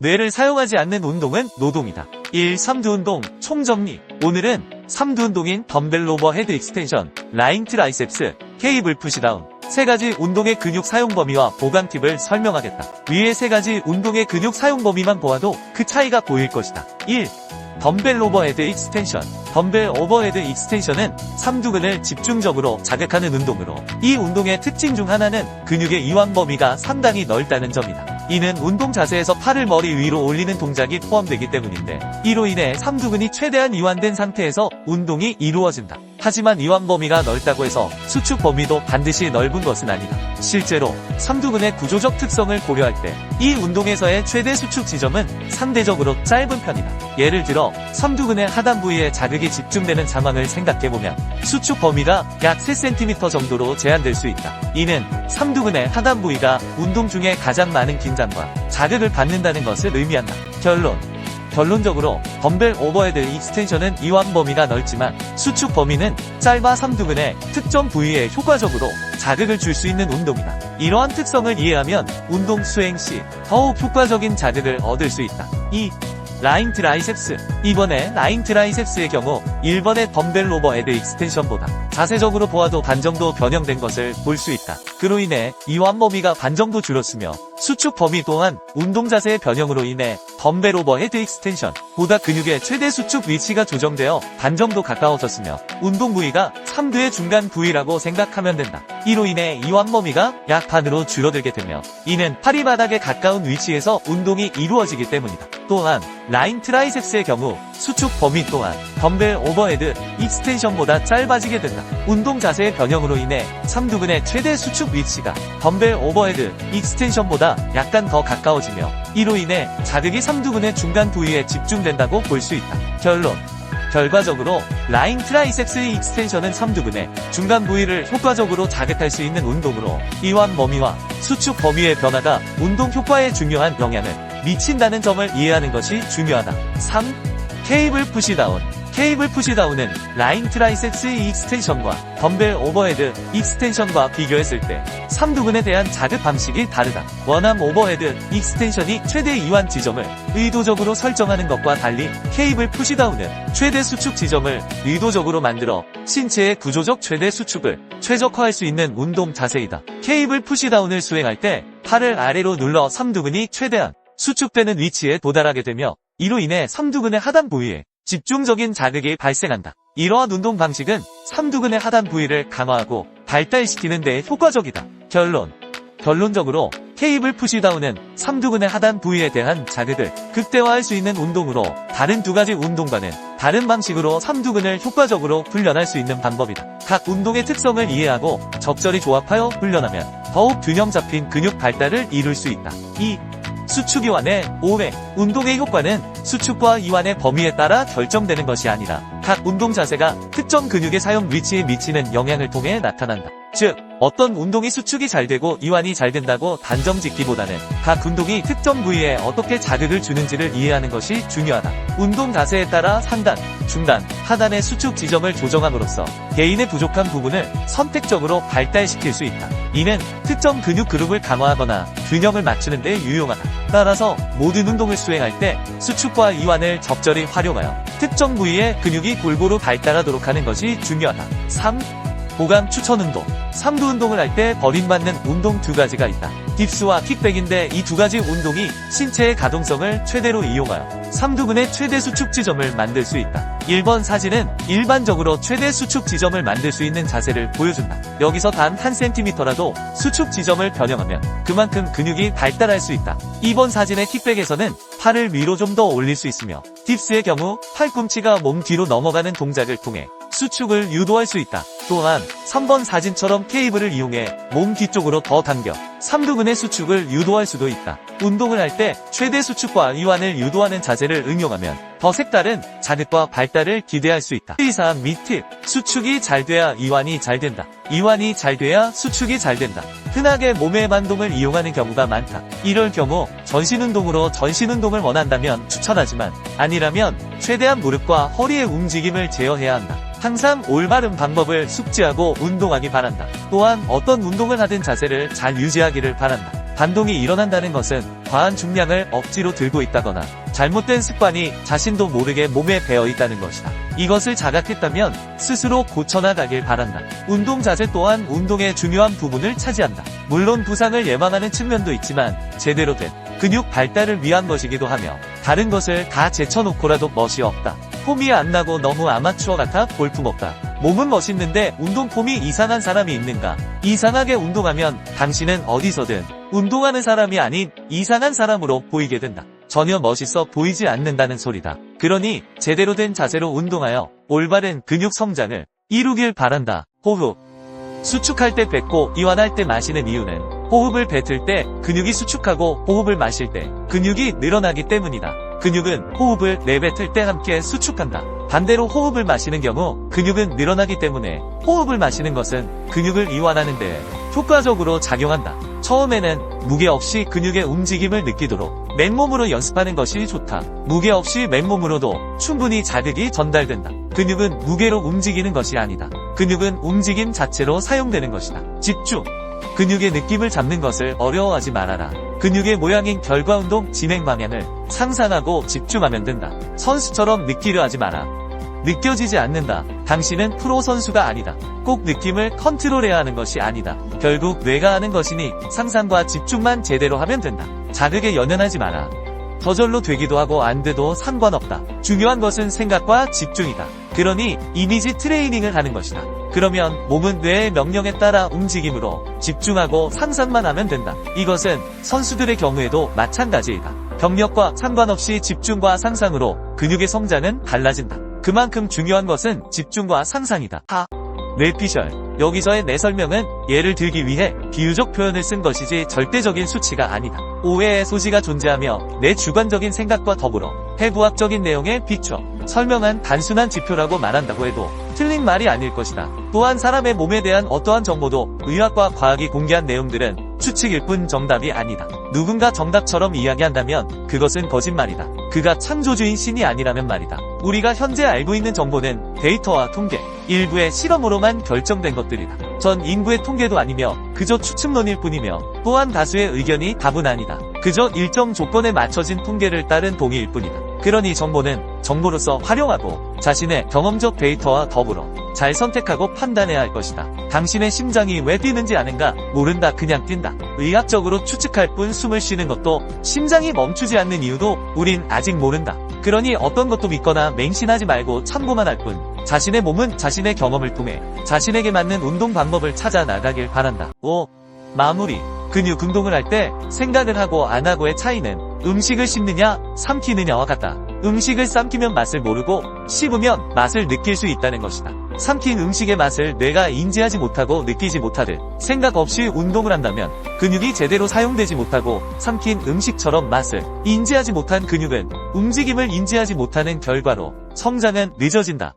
뇌를 사용하지 않는 운동은 노동이다. 1. 삼두운동, 총정리. 오늘은 삼두운동인 덤벨 로버 헤드 익스텐션, 라인 트라이셉스, 케이블 푸시다운 3가지 운동의 근육 사용 범위와 보강 팁을 설명하겠다. 위의 3가지 운동의 근육 사용 범위만 보아도 그 차이가 보일 것이다. 1. 덤벨 오버헤드 익스텐션. 덤벨 오버헤드 익스텐션은 삼두근을 집중적으로 자극하는 운동으로 이 운동의 특징 중 하나는 근육의 이완 범위가 상당히 넓다는 점이다. 이는 운동 자세에서 팔을 머리 위로 올리는 동작이 포함되기 때문인데 이로 인해 삼두근이 최대한 이완된 상태에서 운동이 이루어진다. 하지만 이완 범위가 넓다고 해서 수축 범위도 반드시 넓은 것은 아니다. 실제로 삼두근의 구조적 특성을 고려할 때 이 운동에서의 최대 수축 지점은 상대적으로 짧은 편이다. 예를 들어 삼두근의 하단 부위에 자극이 집중되는 상황을 생각해보면 수축 범위가 약 3cm 정도로 제한될 수 있다. 이는 삼두근의 하단 부위가 운동 중에 가장 많은 긴장과 자극을 받는다는 것을 의미한다. 결론적으로 덤벨 오버헤드 익스텐션은 이완 범위가 넓지만 수축 범위는 짧아 삼두근의 특정 부위에 효과적으로 자극을 줄 수 있는 운동이다. 이러한 특성을 이해하면 운동 수행 시 더욱 효과적인 자극을 얻을 수 있다. 2. 라인 트라이셉스. 이번에 라인 트라이셉스의 경우 1번의 덤벨 오버헤드 익스텐션보다 자세적으로 보아도 반 정도 변형된 것을 볼 수 있다. 그로 인해 이완 범위가 반 정도 줄었으며 수축 범위 또한 운동 자세의 변형으로 인해 덤벨 오버헤드 익스텐션 보다 근육의 최대 수축 위치가 조정되어 반 정도 가까워졌으며 운동 부위가 삼두의 중간 부위라고 생각하면 된다. 이로 인해 이완 범위가 약 반으로 줄어들게 되며 이는 팔이 바닥에 가까운 위치에서 운동이 이루어지기 때문이다. 또한 라인 트라이셉스의 경우 수축 범위 또한 덤벨 오버헤드 익스텐션보다 짧아지게 된다. 운동 자세의 변형으로 인해 삼두근의 최대 수축 위치가 덤벨 오버헤드 익스텐션보다 약간 더 가까워지며 이로 인해 자극이 삼두근의 중간 부위에 집중된다고 볼 수 있다. 결과적으로 라인 트라이셉스 익스텐션은 삼두근의 중간 부위를 효과적으로 자극할 수 있는 운동으로 이완 범위와 수축 범위의 변화가 운동 효과에 중요한 영향을 미친다는 점을 이해하는 것이 중요하다. 3. 케이블 푸시다운. 케이블 푸시다운은 라인 트라이셉스 익스텐션과 덤벨 오버헤드 익스텐션과 비교했을 때 삼두근에 대한 자극 방식이 다르다. 원암 오버헤드 익스텐션이 최대 이완 지점을 의도적으로 설정하는 것과 달리 케이블 푸시다운은 최대 수축 지점을 의도적으로 만들어 신체의 구조적 최대 수축을 최적화할 수 있는 운동 자세이다. 케이블 푸시다운을 수행할 때 팔을 아래로 눌러 삼두근이 최대한 수축되는 위치에 도달하게 되며 이로 인해 삼두근의 하단 부위에 집중적인 자극이 발생한다. 이러한 운동 방식은 삼두근의 하단 부위를 강화하고 발달시키는 데 효과적이다. 결론적으로 케이블 푸시다운은 삼두근의 하단 부위에 대한 자극을 극대화할 수 있는 운동으로 다른 2가지 운동과는 다른 방식으로 삼두근을 효과적으로 훈련할 수 있는 방법이다. 각 운동의 특성을 이해하고 적절히 조합하여 훈련하면 더욱 균형 잡힌 근육 발달을 이룰 수 있다. 2. 수축 이완의 5회. 운동의 효과는 수축과 이완의 범위에 따라 결정되는 것이 아니라 각 운동 자세가 특정 근육의 사용 위치에 미치는 영향을 통해 나타난다. 즉, 어떤 운동이 수축이 잘 되고 이완이 잘 된다고 단정 짓기보다는 각 운동이 특정 부위에 어떻게 자극을 주는지를 이해하는 것이 중요하다. 운동 자세에 따라 상단, 중단, 하단의 수축 지점을 조정함으로써 개인의 부족한 부분을 선택적으로 발달시킬 수 있다. 이는 특정 근육 그룹을 강화하거나 균형을 맞추는 데 유용하다. 따라서 모든 운동을 수행할 때 수축과 이완을 적절히 활용하여 특정 부위의 근육이 골고루 발달하도록 하는 것이 중요하다. 3. 보강 추천 운동. 삼두 운동을 할 때 버림받는 운동 2가지가 있다. 딥스와 킥백인데 이 2가지 운동이 신체의 가동성을 최대로 이용하여 삼두근의 최대 수축 지점을 만들 수 있다. 1번 사진은 일반적으로 최대 수축 지점을 만들 수 있는 자세를 보여준다. 여기서 단 1cm라도 수축 지점을 변형하면 그만큼 근육이 발달할 수 있다. 2번 사진의 킥백에서는 팔을 위로 좀 더 올릴 수 있으며 딥스의 경우 팔꿈치가 몸 뒤로 넘어가는 동작을 통해 수축을 유도할 수 있다. 또한 3번 사진처럼 케이블을 이용해 몸 뒤쪽으로 더 당겨 삼두근의 수축을 유도할 수도 있다. 운동을 할 때 최대 수축과 이완을 유도하는 자세를 응용하면 더 색다른 자극과 발달을 기대할 수 있다. 의사항 및 팁. 수축이 잘 돼야 이완이 잘 된다. 이완이 잘 돼야 수축이 잘 된다. 흔하게 몸의 반동을 이용하는 경우가 많다. 이럴 경우 전신운동으로 전신운동을 원한다면 추천하지만 아니라면 최대한 무릎과 허리의 움직임을 제어해야 한다. 항상 올바른 방법을 숙지하고 운동하기 바란다. 또한 어떤 운동을 하든 자세를 잘 유지하기를 바란다. 반동이 일어난다는 것은 과한 중량을 억지로 들고 있다거나 잘못된 습관이 자신도 모르게 몸에 배어 있다는 것이다. 이것을 자각했다면 스스로 고쳐나가길 바란다. 운동 자세 또한 운동의 중요한 부분을 차지한다. 물론 부상을 예방하는 측면도 있지만 제대로 된 근육 발달을 위한 것이기도 하며 다른 것을 다 제쳐놓고라도 멋이 없다. 폼이 안 나고 너무 아마추어 같아 볼품없다. 몸은 멋있는데 운동 폼이 이상한 사람이 있는가? 이상하게 운동하면 당신은 어디서든 운동하는 사람이 아닌 이상한 사람으로 보이게 된다. 전혀 멋있어 보이지 않는다는 소리다. 그러니 제대로 된 자세로 운동하여 올바른 근육 성장을 이루길 바란다. 호흡. 수축할 때 뱉고 이완할 때 마시는 이유는 호흡을 뱉을 때 근육이 수축하고 호흡을 마실 때 근육이 늘어나기 때문이다. 근육은 호흡을 내뱉을 때 함께 수축한다. 반대로 호흡을 마시는 경우 근육은 늘어나기 때문에 호흡을 마시는 것은 근육을 이완하는 데 효과적으로 작용한다. 처음에는 무게 없이 근육의 움직임을 느끼도록 맨몸으로 연습하는 것이 좋다. 무게 없이 맨몸으로도 충분히 자극이 전달된다. 근육은 무게로 움직이는 것이 아니다. 근육은 움직임 자체로 사용되는 것이다. 집중. 근육의 느낌을 잡는 것을 어려워하지 말아라. 근육의 모양인 결과 운동 진행 방향을 상상하고 집중하면 된다. 선수처럼 느끼려 하지 마라. 느껴지지 않는다. 당신은 프로 선수가 아니다. 꼭 느낌을 컨트롤해야 하는 것이 아니다. 결국 뇌가 하는 것이니 상상과 집중만 제대로 하면 된다. 자극에 연연하지 마라. 저절로 되기도 하고 안 돼도 상관없다. 중요한 것은 생각과 집중이다. 그러니 이미지 트레이닝을 하는 것이다. 그러면 몸은 뇌의 명령에 따라 움직임으로 집중하고 상상만 하면 된다. 이것은 선수들의 경우에도 마찬가지이다. 경력과 상관없이 집중과 상상으로 근육의 성장은 달라진다. 그만큼 중요한 것은 집중과 상상이다. 뇌피셜. 여기서의 내 설명은 예를 들기 위해 비유적 표현을 쓴 것이지 절대적인 수치가 아니다. 오해의 소지가 존재하며 내 주관적인 생각과 더불어 해부학적인 내용에 비춰 설명한 단순한 지표라고 말한다고 해도 틀린 말이 아닐 것이다. 또한 사람의 몸에 대한 어떠한 정보도 의학과 과학이 공개한 내용들은 추측일 뿐 정답이 아니다. 누군가 정답처럼 이야기한다면 그것은 거짓말이다. 그가 창조주인 신이 아니라면 말이다. 우리가 현재 알고 있는 정보는 데이터와 통계, 일부의 실험으로만 결정된 것들이다. 전 인구의 통계도 아니며 그저 추측론일 뿐이며 또한 다수의 의견이 답은 아니다. 그저 일정 조건에 맞춰진 통계를 따른 동의일 뿐이다. 그러니 정보는 정보로서 활용하고 자신의 경험적 데이터와 더불어 잘 선택하고 판단해야 할 것이다. 당신의 심장이 왜 뛰는지 아는가? 모른다. 그냥 뛴다. 의학적으로 추측할 뿐 숨을 쉬는 것도 심장이 멈추지 않는 이유도 우린 아직 모른다. 그러니 어떤 것도 믿거나 맹신하지 말고 참고만 할 뿐 자신의 몸은 자신의 경험을 통해 자신에게 맞는 운동 방법을 찾아 나가길 바란다. 5. 마무리. 근육 운동을 할 때 생각을 하고 안 하고의 차이는 음식을 씹느냐 삼키느냐와 같다. 음식을 삼키면 맛을 모르고 씹으면 맛을 느낄 수 있다는 것이다. 삼킨 음식의 맛을 뇌가 인지하지 못하고 느끼지 못하듯 생각 없이 운동을 한다면 근육이 제대로 사용되지 못하고 삼킨 음식처럼 맛을 인지하지 못한 근육은 움직임을 인지하지 못하는 결과로 성장은 늦어진다.